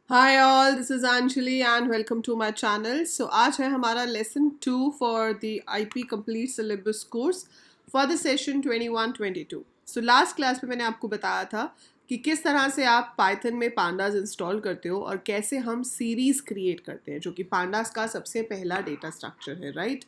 Hi all, this is Anjali and welcome to my channel. So आज है हमारा lesson 2 for the IP complete syllabus course for the session 21-22. So last class में मैंने आपको बताया था कि किस तरह से आप Python में pandas इंस्टॉल करते हो और कैसे हम सीरीज क्रिएट करते हैं, जो कि pandas का सबसे पहला डेटा स्ट्रक्चर है, राइट?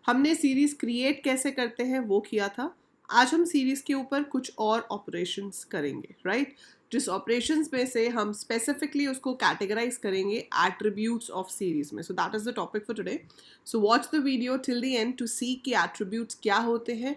हमने सीरीज क्रिएट कैसे करते हैं वो किया था. आज हम सीरीज के ऊपर कुछ और ऑपरेशंस करेंगे, राइट? जिस ऑपरेशंस में से हम स्पेसिफिकली उसको कैटेगराइज करेंगे एट्रीब्यूट्स ऑफ सीरीज में. So that is the topic for today. So watch the video till the end to see कि एट्रीब्यूट्स क्या होते हैं,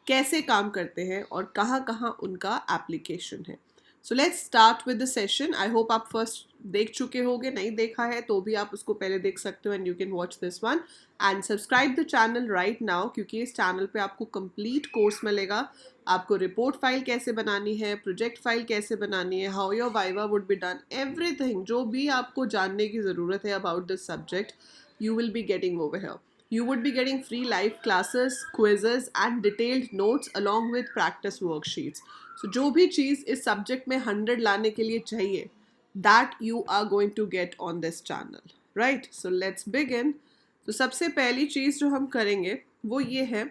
कैसे काम करते हैं और कहाँ कहाँ उनका एप्लीकेशन है. So let's start with the session. I hope आप फर्स्ट देख चुके होंगे, नहीं देखा है तो भी आप उसको पहले देख सकते हो and you can watch this one and subscribe the channel right now, क्योंकि इस चैनल पे आपको कंप्लीट कोर्स मिलेगा. आपको रिपोर्ट फाइल कैसे बनानी है, प्रोजेक्ट फाइल कैसे बनानी है, how your viva would be done, everything जो भी आपको जानने की ज़रूरत है about this subject you will be getting over here. You would be getting free live classes, quizzes and detailed notes along with practice worksheets. So जो भी चीज़ इस सब्जेक्ट में 100 लाने के लिए चाहिए, that you are going to get on this channel, right? So let's begin. तो सबसे पहली चीज़ जो हम करेंगे वो ये है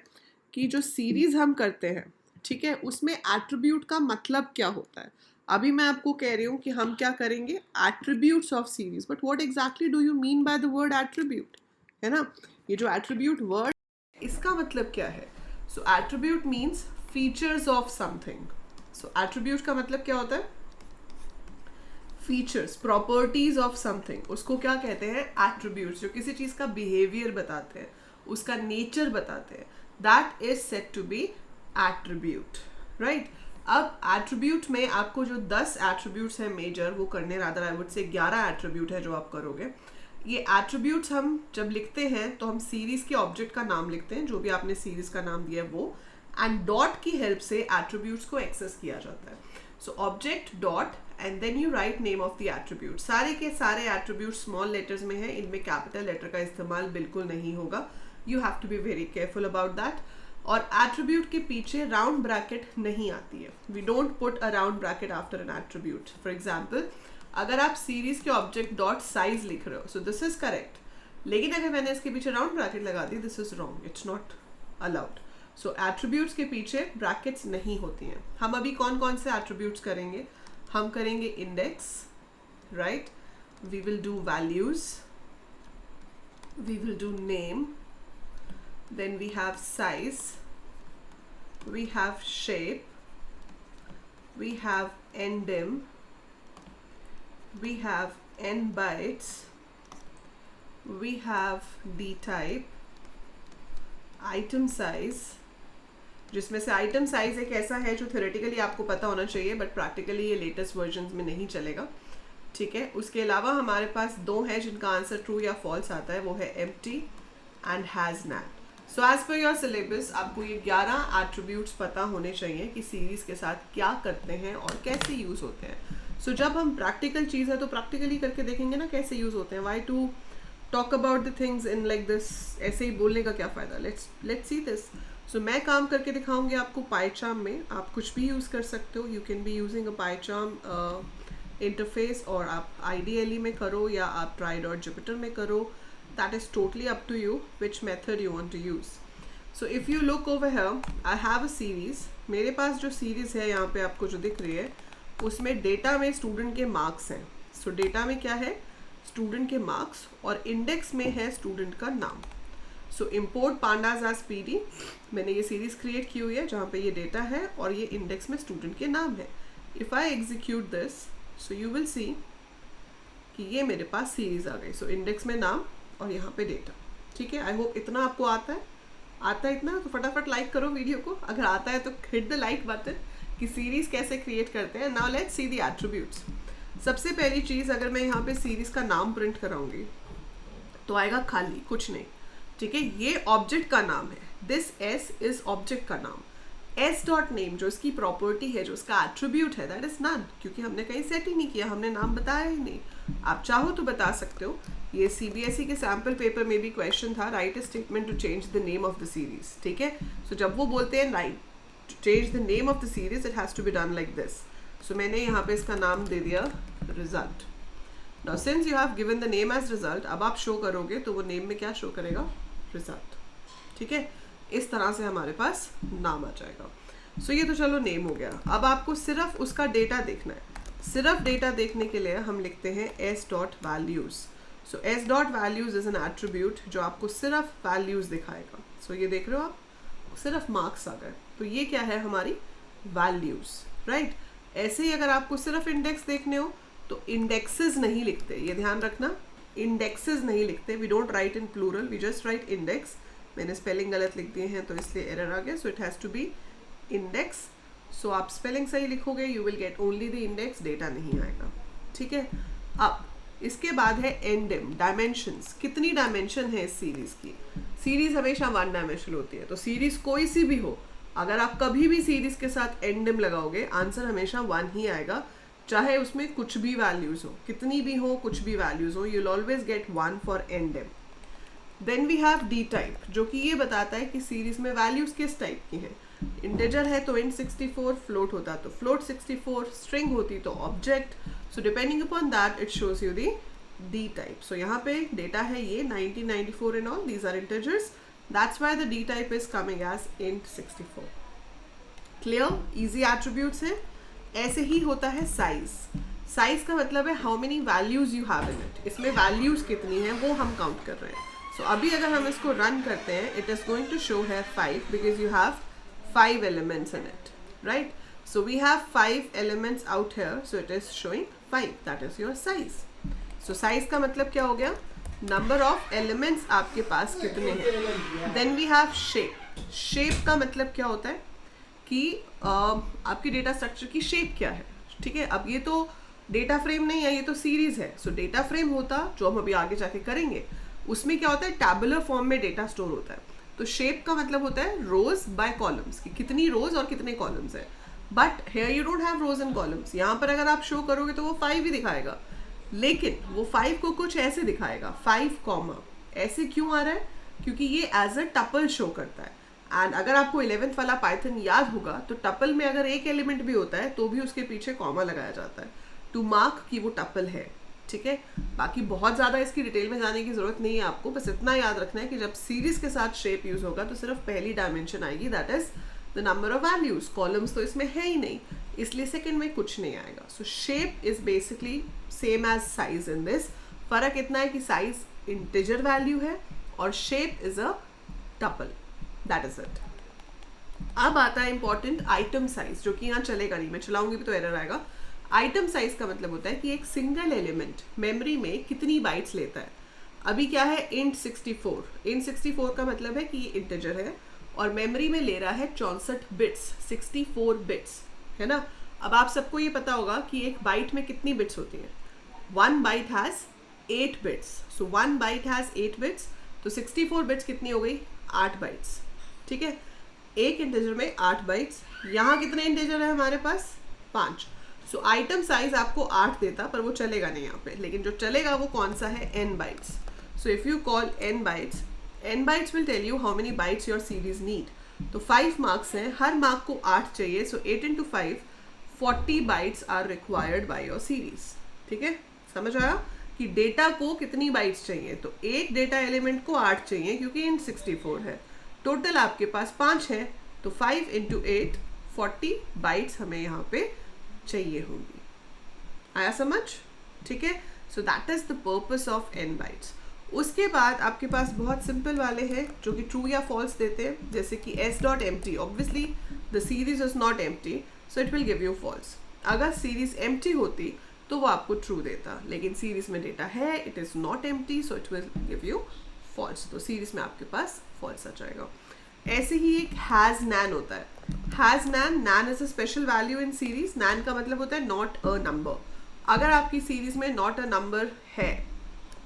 कि जो सीरीज़ हम करते हैं, ठीक है, उसमें एट्रीब्यूट का मतलब क्या होता है. अभी मैं आपको कह रही हूँ कि हम क्या करेंगे, attributes of series. But what exactly do you mean by the word attribute, है ना? ये जो एट्रीब्यूट वर्ड, इसका मतलब क्या है? So attribute means features of something. So attribute का मतलब क्या होता है? Features, properties of something. उसको क्या कहते हैं? एट्रीब्यूट्स. जो किसी चीज का बिहेवियर बताते हैं, उसका नेचर बताते हैं, that is said to be attribute, right? अब एट्रीब्यूट में आपको जो 10 एट्रीब्यूट्स हैं मेजर, वो करने, rather I would say 11 attribute है जो आप करोगे. ये एट्रीब्यूट्स हम जब लिखते हैं तो हम सीरीज के ऑब्जेक्ट का नाम लिखते हैं, जो भी आपने सीरीज का नाम दिया है वो, एंड डॉट की हेल्प से एट्रीब्यूट्स को एक्सेस किया जाता है. So object dot and then you write name of the attribute. सारे के सारे एट्रीब्यूट स्मॉल लेटर्स में है, इनमें कैपिटल लेटर का इस्तेमाल बिल्कुल नहीं होगा. You have to be very careful about that. और एट्रीब्यूट के पीछे राउंड ब्रैकेट नहीं आती है. We don't put a round bracket after an attribute. For example, अगर आप सीरीज के ऑब्जेक्ट डॉट साइज लिख रहे हो, सो दिस इज करेक्ट, लेकिन अगर मैंने इसके पीछे राउंड ब्रैकेट लगा दी, this is wrong, it's not allowed. So attributes के पीछे ब्रैकेट्स नहीं होती हैं. हम अभी कौन कौन से एट्रीब्यूट्स करेंगे? हम करेंगे index, right? We will do values, we will do name, then we have size, we have shape, we have ndim, we have n bytes, we have d type, item size, जिसमें से item size एक ऐसा है जो theoretically आपको पता होना चाहिए, बट प्रैक्टिकली ये लेटेस्ट वर्जन में नहीं चलेगा, ठीक है. उसके अलावा हमारे पास दो हैं जिनका आंसर ट्रू या फॉल्स आता है, वो है empty and has NaN. So as per your syllabus आपको ये 11 एट्रीब्यूट्स पता होने चाहिए कि सीरीज के साथ क्या करते हैं और कैसे यूज होते हैं. सो जब हम प्रैक्टिकल चीज़ है तो प्रैक्टिकली करके देखेंगे ना कैसे यूज होते हैं. Why to talk about the things in like this, ऐसे ही बोलने का क्या फ़ायदा. Let's see this. सो मैं काम करके दिखाऊंगी आपको पाईचार्म में. आप कुछ भी यूज़ कर सकते हो. You can be using a पाईचार्म interface, और आप IDLE में करो या आप try.jupyter में करो. That is totally up to you which method you want to use. So if you look over here, I have a series. मेरे पास जो सीरीज है यहाँ पे आपको जो दिख रही है, उसमें डेटा में स्टूडेंट के मार्क्स हैं. सो डेटा में क्या है? स्टूडेंट के मार्क्स, और इंडेक्स में है स्टूडेंट का नाम. So import pandas as PD. मैंने ये सीरीज क्रिएट की हुई है जहाँ पे ये डेटा है और ये इंडेक्स में स्टूडेंट के नाम है. If I execute this, so you will see कि ये मेरे पास सीरीज आ गई. सो इंडेक्स में नाम और यहाँ पे डेटा, ठीक है. आई होप इतना आपको आता है. आता है इतना तो फटाफट लाइक करो वीडियो को. अगर आता है तो हिट द लाइक बटन कि सीरीज कैसे क्रिएट करते हैं. Now let's see the attributes. सबसे पहली चीज़, अगर मैं यहाँ पे सीरीज का नाम प्रिंट कराऊंगी तो आएगा खाली, कुछ नहीं, ठीक है. ये ऑब्जेक्ट का नाम है. दिस S इज ऑब्जेक्ट का नाम. S डॉट नेम जो इसकी प्रॉपर्टी है, जो इसका एट्रीब्यूट है, दैट इज नन, क्योंकि हमने कहीं सेट ही नहीं किया, हमने नाम बताया ही नहीं. आप चाहो तो बता सकते हो. ये CBSE के सैम्पल पेपर में भी क्वेश्चन था, write a statement to change the name of the series, ठीक है. सो जब वो बोलते हैं write to change the name of the series, it has to be done like this. So मैंने यहाँ पे इसका नाम दे दिया result. Now since you have given the name as result, अब आप शो करोगे तो वो नेम में क्या शो करेगा, रिजल्ट. ठीक है, इस तरह से हमारे पास नाम आ जाएगा. सो ये तो चलो नेम हो गया. अब आपको सिर्फ उसका डेटा देखना है. सिर्फ डेटा देखने के लिए हम लिखते हैं s dot values. So s dot values is an attribute जो आपको सिर्फ वैल्यूज दिखाएगा. सो ये देख रहे हो आप, सिर्फ मार्क्स आ गए, तो ये क्या है, हमारी वैल्यूज, राइट. ऐसे ही अगर आपको सिर्फ इंडेक्स देखने हो तो इंडेक्सेस नहीं लिखते, ये ध्यान रखना, इंडेक्सेस नहीं लिखते. We don't write in plural, we just write index. मैंने स्पेलिंग गलत लिख दिए हैं तो इसलिए एरर आ गया. So it has to be index. So आप स्पेलिंग सही लिखोगे, you will get only the index, data नहीं आएगा. ठीक है. अब इसके बाद है एंडेम, डायमेंशंस. कितनी डायमेंशन है इस सीरीज की. सीरीज हमेशा 1 डायमेंशनल होती है, तो सीरीज कोई सी भी हो, अगर आप कभी भी सीरीज के साथ एंडेम लगाओगे आंसर हमेशा 1 ही आएगा, चाहे उसमें कुछ भी वैल्यूज हो, कितनी भी हो, कुछ भी वैल्यूज हो, you will always get 1 for ndim. Then we have dtype, जो कि ये बताता है कि सीरीज में वैल्यूज किस टाइप की हैं. इंटीजर है तो int 64, फ्लोट होता तो फ्लोट 64, स्ट्रिंग होती तो object. So depending upon that it shows you the dtype. सो यहाँ पे डेटा है ये 1994 and all, these are integers. That's why the dtype is coming as int 64. Clear, easy attributes हैं. ऐसे ही होता है साइज. साइज का मतलब है how many values you have in it. इसमें वैल्यूज कितनी है वो हम काउंट कर रहे हैं. सो अभी अगर हम इसको रन करते हैं, it is going to show है 5 because you have 5 elements in it, right? So we have 5 elements out here, so it is showing 5. That is your size. So size का मतलब क्या हो गया, number of elements आपके पास कितने हैं. Then we have shape. Shape का मतलब क्या होता है कि आपकी डेटा स्ट्रक्चर की शेप क्या है. ठीक है, अब ये तो डेटा फ्रेम नहीं है, ये तो सीरीज है. सो डेटा फ्रेम होता, जो हम अभी आगे जाके करेंगे, उसमें क्या होता है, टैबुलर फॉर्म में डेटा स्टोर होता है. तो शेप का मतलब होता है रोज बाय कॉलम्स, कि कितनी रोज और कितने कॉलम्स है. But here you don't have rows and columns. यहाँ पर अगर आप शो करोगे तो वो 5 ही दिखाएगा, लेकिन वो 5 को कुछ ऐसे दिखाएगा, 5 कॉमा. ऐसे क्यों आ रहा है, क्योंकि ये एज अ टपल शो करता है. एंड अगर आपको 11th वाला पाइथन याद होगा तो टपल में अगर एक एलिमेंट भी होता है तो भी उसके पीछे कॉमा लगाया जाता है टू मार्क कि वो टपल है. ठीक है, बाकी बहुत ज़्यादा इसकी डिटेल में जाने की ज़रूरत नहीं है आपको, बस इतना याद रखना है कि जब सीरीज के साथ शेप यूज़ होगा तो सिर्फ पहली डायमेंशन आएगी, that is the number of values. Columns तो इसमें है ही नहीं, इसलिए सेकंड में कुछ नहीं आएगा. So shape is basically same as size in this. फर्क इतना है कि साइज इंटीजर वैल्यू है और shape is a tuple. That is it. अब आता है इंपॉर्टेंट आइटम साइज, जो कि यहाँ चलेगा नहीं, मैं चलाऊंगी भी तो एरर आएगा. आइटम साइज का मतलब होता है कि एक सिंगल एलिमेंट मेमोरी में कितनी बाइट्स लेता है. अभी क्या है, int 64. int 64 का मतलब है कि ये इंटीजर है और मेमोरी में ले रहा है 64 बिट्स, 64 बिट्स, है ना. अब आप सबको ये पता होगा कि एक बाइट में कितनी बिट्स होती हैं. 1 byte has 8 bits. So 1 byte has 8 bits, तो 64 बिट्स कितनी हो गई, 8 बाइट्स. ठीक है, एक इंटीजर में 8 बाइट्स. यहाँ कितने इंटीजर है हमारे पास, 5. सो आइटम साइज आपको 8 देता, पर वो चलेगा नहीं यहाँ पे, लेकिन जो चलेगा वो कौन सा है, n bytes. So if you call n bytes will tell you how many bytes your series need. तो 5 मार्क्स हैं, हर मार्क को 8 चाहिए. So 8 into 5, 40 bytes are required by your series. ठीक है, समझ आया कि डेटा को कितनी बाइट्स चाहिए. तो एक डेटा एलिमेंट को 8 चाहिए क्योंकि int 64 है. टोटल आपके पास 5 है, तो 5 into 8, 40 बाइट्स हमें यहाँ पे चाहिए होगी. आया समझ. ठीक है, सो that is the purpose of n bytes. उसके बाद आपके पास बहुत सिंपल वाले हैं जो कि ट्रू या फॉल्स देते हैं, जैसे कि s dot empty. Obviously the series is not empty, so it will give you false. अगर सीरीज empty होती तो वो आपको ट्रू देता, लेकिन सीरीज में डेटा है, it is not empty, so it will give you false. तो सीरीज में आपके पास फॉल्स आ जाएगा. ऐसे ही एक हैज नैन होता है. Has nan, nan is a special value in series. Nan का मतलब होता है नॉट अ नंबर. अगर आपकी सीरीज में नॉट अ नंबर है,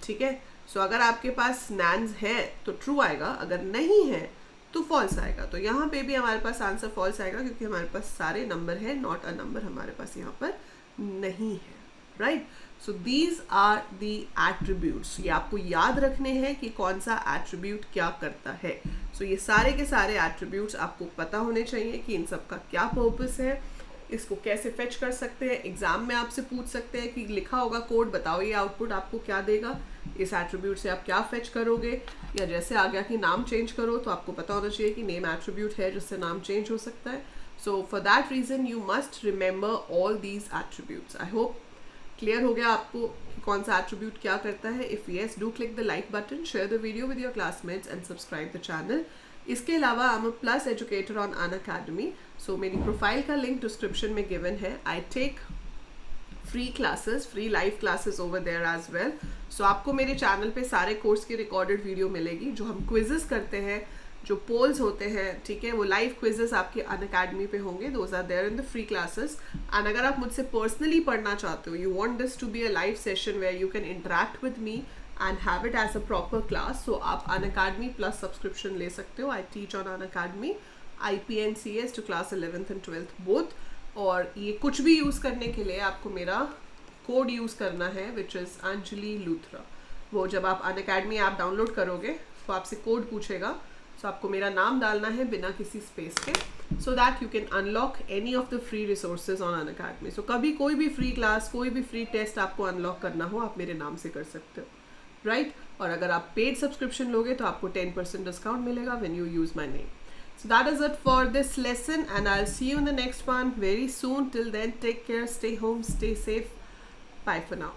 ठीक है, सो अगर आपके पास नैन्स है तो ट्रू आएगा, अगर नहीं है तो फॉल्स आएगा. तो यहाँ पे भी हमारे पास आंसर फॉल्स आएगा क्योंकि हमारे पास सारे नंबर है, नॉट अ नंबर हमारे पास यहाँ पर नहीं है. Right, so these are the attributes. ये आपको याद रखने हैं कि कौन सा एट्रीब्यूट क्या करता है. सो ये सारे के सारे एट्रीब्यूट्स आपको पता होने चाहिए कि इन सब का क्या पर्पस है. इसको कैसे फेच कर सकते हैं, एग्जाम में आपसे पूछ सकते हैं कि लिखा होगा कोड, बताओ ये आउटपुट आपको क्या देगा, इस एट्रीब्यूट से आप क्या फेच करोगे, या जैसे आ गया कि नाम चेंज करो तो आपको पता होना चाहिए कि नेम एट्रीब्यूट है जिससे नाम चेंज हो सकता है. So for that reason you must remember all these attributes. I hope clear हो गया आपको कि कौन सा एट्रीब्यूट क्या करता है. If yes, do click the like button, share the video with your classmates and subscribe the channel. इसके अलावा I am a plus educator on Unacademy. So मेरी प्रोफाइल का लिंक डिस्क्रिप्शन में गिवन है. I take free classes, free live classes over there as well. So आपको मेरे channel पे सारे कोर्स की रिकॉर्डेड वीडियो मिलेगी. जो हम क्विजेस करते हैं, जो पोल्स होते हैं, ठीक है, वो लाइव क्विजेस आपके अनअकैडमी पे होंगे. Those are there in the free classes. And अगर आप मुझसे पर्सनली पढ़ना चाहते हो, you want this to be a live session where you can interact with me and have it as a proper class, so आप Unacademy plus subscription ले सकते हो. I teach on Unacademy IPNCS to class 11th and 12th both. और ये कुछ भी use करने के लिए आपको मेरा कोड यूज़ करना है विच इज़ अंजलि लूथरा. वो जब आप अनअकैडमी ऐप डाउनलोड करोगे तो आपसे कोड पूछेगा. सो आपको मेरा नाम डालना है बिना किसी स्पेस के, so that you can unlock any of the free resources on Unacademy. So कभी कोई भी फ्री क्लास, कोई भी फ्री टेस्ट आपको अनलॉक करना हो, आप मेरे नाम से कर सकते हो, राइट. और अगर आप पेड सब्सक्रिप्शन लोगे तो आपको 10% डिस्काउंट मिलेगा when you use my name. So that is it for this lesson, and I'll see you in the next one very soon. Till then, take care, stay home, stay safe. Bye for now.